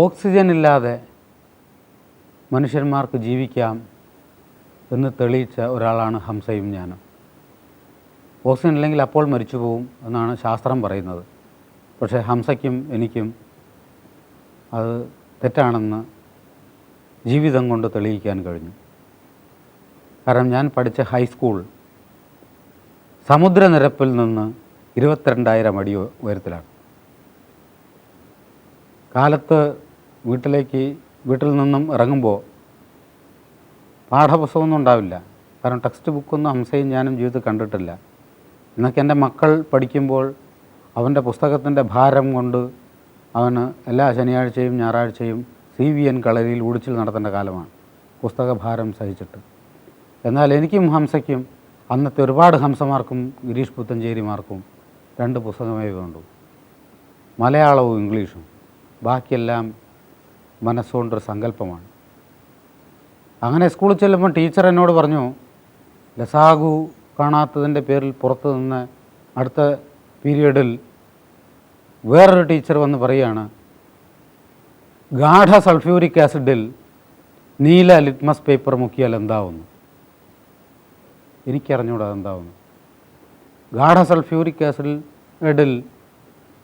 Oxygen ഇല്ലാതെ മനുഷ്യന്മാർക്ക് ജീവിക്കാം എന്ന് തെളിയിച്ച ഒരാളാണ് ഹംസയും ഞാനും. ഓക്സിജൻ ഇല്ലെങ്കിൽ അപ്പോൾ മരിച്ചു പോകും എന്നാണ് ശാസ്ത്രം പറയുന്നത്. പക്ഷേ ഹംസയ്ക്കും എനിക്കും അത് തെറ്റാണെന്ന് ജീവിതം കൊണ്ട് തെളിയിക്കാൻ കഴിഞ്ഞു. കാരണം ഞാൻ പഠിച്ച ഹൈസ്കൂൾ സമുദ്രനിരപ്പിൽ നിന്ന് 22,000 അടി ഉയരത്തിലാണ്. കാലത്ത് വീട്ടിൽ നിന്നും ഇറങ്ങുമ്പോൾ പാഠപുസ്തകമൊന്നും ഉണ്ടാവില്ല. കാരണം ടെക്സ്റ്റ് ബുക്കൊന്നും ഹംസയും ഞാനും ജീവിതത്തിൽ കണ്ടിട്ടില്ല. എന്നൊക്കെ എൻ്റെ മക്കൾ പഠിക്കുമ്പോൾ അവൻ്റെ പുസ്തകത്തിൻ്റെ ഭാരം കൊണ്ട് അവന് എല്ലാ ശനിയാഴ്ചയും ഞായറാഴ്ചയും CVN കളരിയിൽ ഉടിച്ചിൽ നടത്തേണ്ട കാലമാണ്, പുസ്തകഭാരം സഹിച്ചിട്ട്. എന്നാൽ എനിക്കും ഹംസയ്ക്കും അന്നത്തെ ഒരുപാട് ഹംസമാർക്കും ഗിരീഷ് പുത്തഞ്ചേരിമാർക്കും 2 പുസ്തകമേ വേണ്ടു, മലയാളവും ഇംഗ്ലീഷും. ബാക്കിയെല്ലാം മനസ്സുകൊണ്ടൊരു സങ്കല്പമാണ്. അങ്ങനെ സ്കൂളിൽ ചെല്ലുമ്പോൾ ടീച്ചർ എന്നോട് പറഞ്ഞു, ലസാഗു കാണാത്തതിൻ്റെ പേരിൽ പുറത്ത് നിന്ന് അടുത്ത പീരീഡിൽ വേറൊരു ടീച്ചർ വന്ന് പറയുകയാണ്, ഗാഢ സൾഫ്യൂരിക് ആസിഡിൽ നീല ലിറ്റ്മസ് പേപ്പർ മുക്കിയാൽ എന്താവുന്നു. എനിക്കറിഞ്ഞൂടാ അതെന്താവുന്നു. ഗാഢ സൾഫ്യൂരിക് ആസിഡിൽ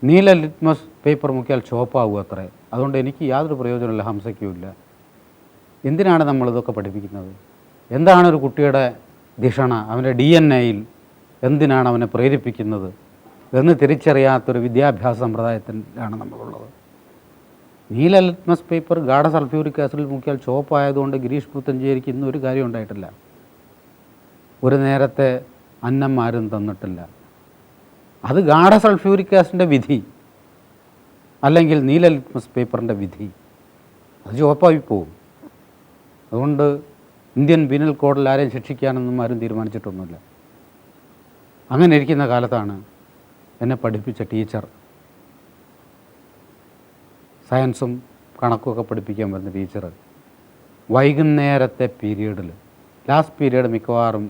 നീല ലിറ്റ്മസ് പേപ്പർ മുക്കിയാൽ ചുവപ്പാവുക അത്രേ. അതുകൊണ്ട് എനിക്ക് യാതൊരു പ്രയോജനമില്ല, ഹംസയ്ക്കുമില്ല. എന്തിനാണ് നമ്മളിതൊക്കെ പഠിപ്പിക്കുന്നത്? എന്താണ് ഒരു കുട്ടിയുടെ ധിഷണ, അവൻ്റെ DNA-യിൽ എന്തിനാണ് അവനെ പ്രേരിപ്പിക്കുന്നത് എന്ന് തിരിച്ചറിയാത്തൊരു വിദ്യാഭ്യാസ സമ്പ്രദായത്തിലാണ് നമ്മളുള്ളത്. നീല ലിറ്റ്മസ് പേപ്പർ ഗാഢ സൾഫ്യൂരിക് ആസിഡിൽ മുക്കിയാൽ ചുവപ്പായതുകൊണ്ട് ഗിരീഷ് പുത്തഞ്ചേരിക്ക് ഇന്നൊരു കാര്യം ഉണ്ടായിട്ടില്ല. ഒരു നേരത്തെ അന്നം ആരും തന്നിട്ടില്ല. അത് ഗാഢ സൾഫ്യൂരിക് ആസിഡിൻ്റെ വിധി, അല്ലെങ്കിൽ നീല ലിറ്റ്മസ് പേപ്പറിൻ്റെ വിധി. അത് ചുവപ്പായി പോവും. അതുകൊണ്ട് ഇന്ത്യൻ പീനൽ കോഡിൽ ആരെയും ശിക്ഷിക്കാനൊന്നും ആരും തീരുമാനിച്ചിട്ടൊന്നുമില്ല. അങ്ങനെ ഇരിക്കുന്ന കാലത്താണ് എന്നെ പഠിപ്പിച്ച ടീച്ചർ, സയൻസും കണക്കുമൊക്കെ പഠിപ്പിക്കാൻ വരുന്ന ടീച്ചർ, വൈകുന്നേരത്തെ പീരീഡിൽ, ലാസ്റ്റ് പീരീഡ് മിക്കവാറും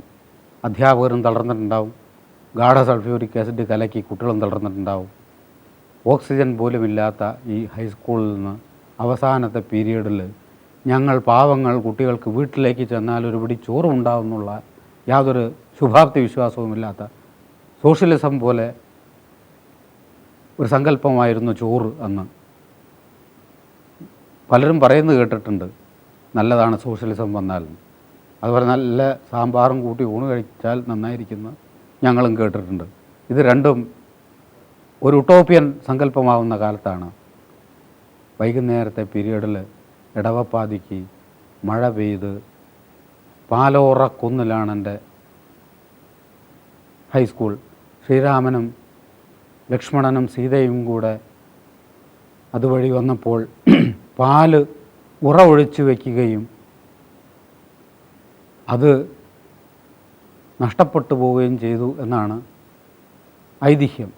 അധ്യാപകരും തളർന്നിട്ടുണ്ടാവും, ഗാഢ സൾഫ്യൂരിക് ആസിഡ് കലക്കി കുട്ടികളും തളർന്നിട്ടുണ്ടാവും. ഓക്സിജൻ പോലും ഇല്ലാത്ത ഈ ഹൈസ്കൂളിൽ നിന്ന് അവസാനത്തെ പീരീഡിൽ ഞങ്ങൾ പാവങ്ങൾ കുട്ടികൾക്ക് വീട്ടിലേക്ക് ചെന്നാൽ ഒരു പിടി ചോറും ഉണ്ടാവുന്നുള്ള യാതൊരു ശുഭാപ്തി വിശ്വാസവുമില്ലാത്ത സോഷ്യലിസം പോലെ ഒരു സങ്കല്പമായിരുന്നു ചോറ് അന്ന്. പലരും പറയുന്നത് കേട്ടിട്ടുണ്ട്, നല്ലതാണ് സോഷ്യലിസം വന്നാൽ. അതുപോലെ നല്ല സാമ്പാറും കൂട്ടി ഊണ് കഴിച്ചാൽ നന്നായിരിക്കുന്ന ഞങ്ങളും കേട്ടിട്ടുണ്ട്. ഇത് രണ്ടും ഒരു ഉട്ടോപ്യൻ സങ്കല്പമാവുന്ന കാലത്താണ് വൈകുന്നേരത്തെ പീരീഡിൽ ഇടവപ്പാതിക്ക് മഴ പെയ്ത് പാലോറ കുന്നിലാണ് എൻ്റെ ഹൈസ്കൂൾ. ശ്രീരാമനും ലക്ഷ്മണനും സീതയും കൂടെ അതുവഴി വന്നപ്പോൾ പാല് ഒഴിച്ചു വയ്ക്കുകയും അത് നഷ്ടപ്പെട്ടു പോവുകയും ചെയ്തു എന്നാണ് ഐതിഹ്യം.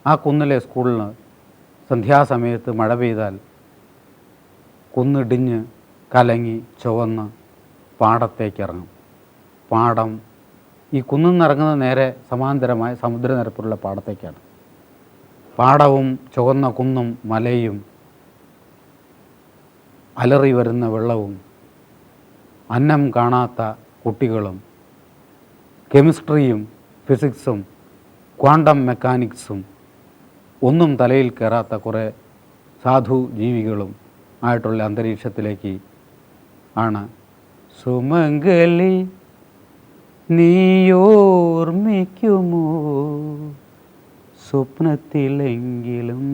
ആ കുന്നിലെ സ്കൂളിൽ സന്ധ്യാസമയത്ത് മഴ പെയ്താൽ കുന്നിടിഞ്ഞ് കലങ്ങി ചുവന്ന് പാടത്തേക്കിറങ്ങും. പാടം ഈ കുന്നിൽ നിന്നിറങ്ങുന്ന നേരെ സമാന്തരമായ സമുദ്രനിരപ്പിലുള്ള പാടത്തേക്കാണ്. പാടവും ചുവന്ന കുന്നും മലയും അലറി വരുന്ന വെള്ളവും അന്നം കാണാത്ത കുട്ടികളും കെമിസ്ട്രിയും ഫിസിക്സും ക്വാണ്ടം മെക്കാനിക്സും ഒന്നും തലയിൽ കയറാത്ത കുറേ സാധു ജീവികളും ആയിട്ടുള്ള അന്തരീക്ഷത്തിലേക്ക് ആണ് സുമംഗലി നീയോർമ്മിക്കുമോ സ്വപ്നത്തിലെങ്കിലും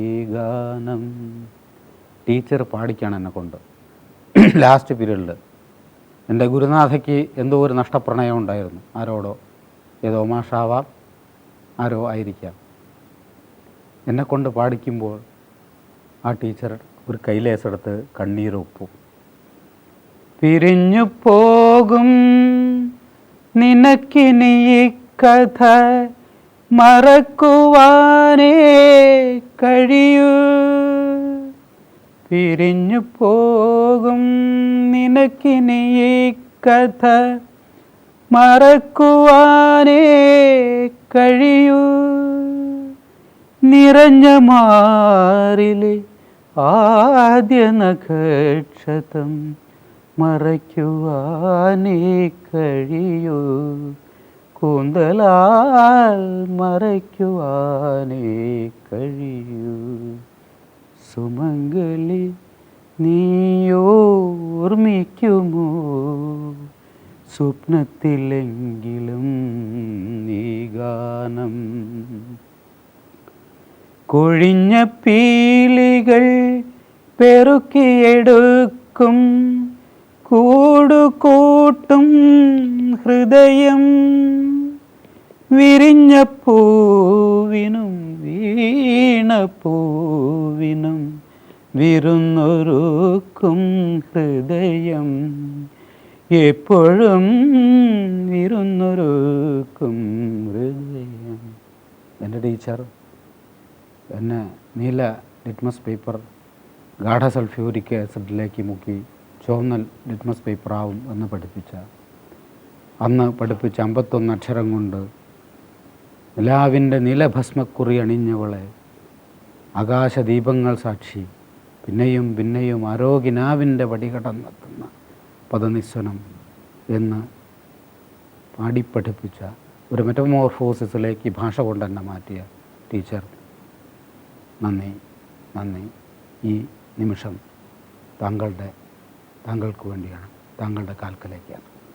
ഈ ഗാനം. ടീച്ചർ പാടിക്കാണ് എന്നെ കൊണ്ട്. ലാസ്റ്റ് പീരീഡിൽ എൻ്റെ ഗുരുനാഥയ്ക്ക് എന്തോ ഒരു നഷ്ടപ്രണയം ഉണ്ടായിരുന്നു ആരോടോ, ഏതോ മാഷാവാം, ആരോ ആയിരിക്കാം. എന്നെക്കൊണ്ട് പാടിക്കുമ്പോൾ ആ ടീച്ചർ ഒരു കൈലേസെടുത്ത് കണ്ണീരൊപ്പും. പിരിഞ്ഞു പോകും നിനക്കിനി ഈ കഥ മറക്കുവാനേ കഴിയൂ. പിരിഞ്ഞു പോകും നിനക്കിനി ഈ കഥ മറക്കുവാനേ കഴിയൂ. നിറഞ്ഞ മാറിലെ ആദ്യ നക്ഷത്രം മറയ്ക്കുവാനേ കഴിയൂ, കൂന്തലാൽ മറയ്ക്കുവാനേ കഴിയൂ. സുമംഗലി നീയോർമ്മിക്കുമോ, സ്വപ്നത്തിലെങ്കിലും നീ ഗാനം. കൊഴിഞ്ഞ പീലികൾ പെറുക്കിയെടുക്കും, കൂടുകൂട്ടും ഹൃദയം. വിരിഞ്ഞ പൂവിനും വീണപ്പൂവിനും വിരുന്നൊരുക്കും ഹൃദയം, എപ്പോഴും വിരുന്നൊരുക്കും ഹൃദയം. എൻ്റെ ടീച്ചർ എന്നെ നീല ലിറ്റ്മസ് പേപ്പർ ഗാഢ സൾഫ്യൂരിക് ആസിഡിലേക്ക് മുക്കി ചുവന്ന ലിറ്റ്മസ് പേപ്പറാവും എന്ന് അന്ന് പഠിപ്പിച്ച 51 അക്ഷരം കൊണ്ട് നിലാവിൻ്റെ നീലഭസ്മക്കുറി അണിഞ്ഞവളെ, ആകാശദീപങ്ങൾ സാക്ഷി പിന്നെയും പിന്നെയും ആരോഗ്യനാവിൻ്റെ വടികടന്നെത്തുന്ന പദനിസ്വനം എന്ന് പാടിപ്പഠിപ്പിച്ച ഒരു മെറ്റമോർഫോസിസിലേക്ക് ഭാഷ കൊണ്ട് തന്നെ മാറ്റിയ ടീച്ചർ, നന്ദി നന്ദി. ഈ നിമിഷം താങ്കൾക്ക് വേണ്ടിയാണ്, താങ്കളുടെ കാൽക്കലേക്കാണ്.